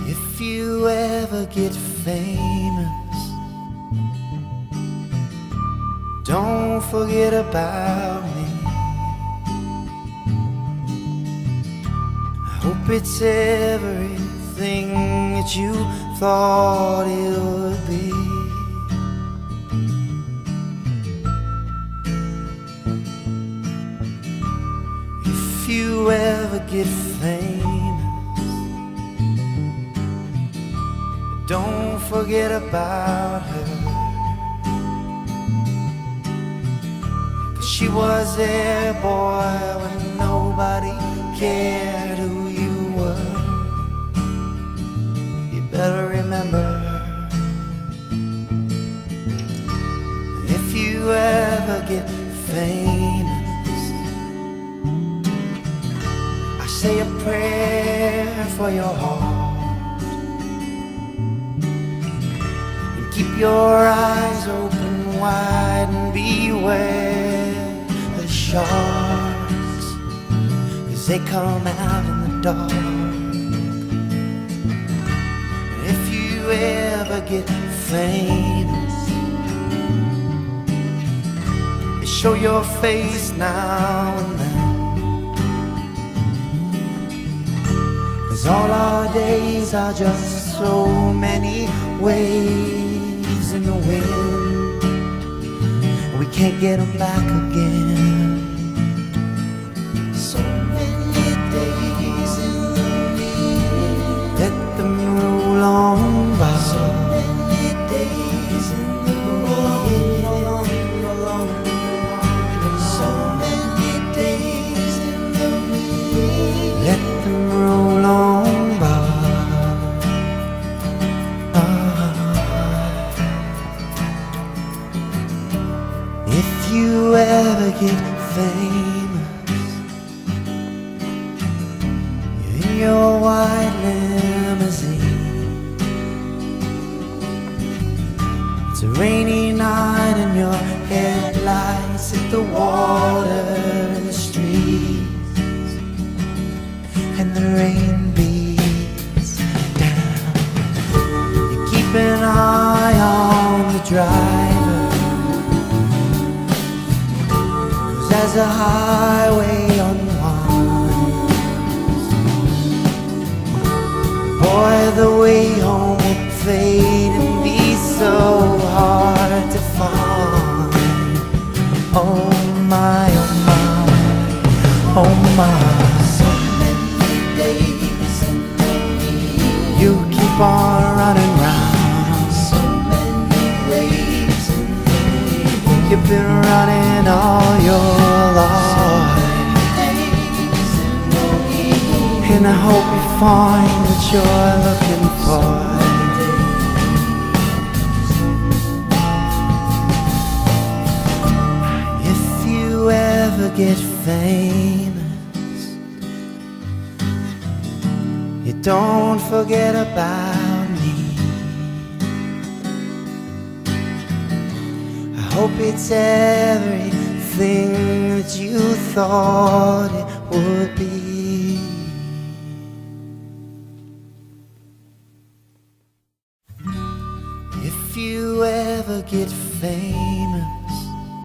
If you ever get famous, don't forget about me. I hope it's everything that you thought it would be. If you ever get famous, don't forget about her, 'cause she was there, boy, when nobody cared who you were. You better remember her. If you ever get famous, I say a prayer for your heart. Keep your eyes open wide and beware the sharks, 'cause they come out in the dark. And if you ever get famous, show your face now and then, 'cause all our days are just so many waves in the wind, we can't get them back again. So many days in the wind, let them roll on by. So many days in the wind, so many days in the wind, let them roll on by. If you ever get famous, you're in your white limousine. It's a rainy night and your headlights hit the water in the streets, and the rain beats down. You keep an eye on the driver, as the highway unwinds. Boy, the way home will fade and be so hard to find. Oh my, oh my, oh my. So many days in the week, you keep on running round. So many waves in the week, you've been running all your life, and I hope you find what you're looking for. If you ever get famous, you don't forget about me. I hope it's everything that you thought it would be. If you ever get famous,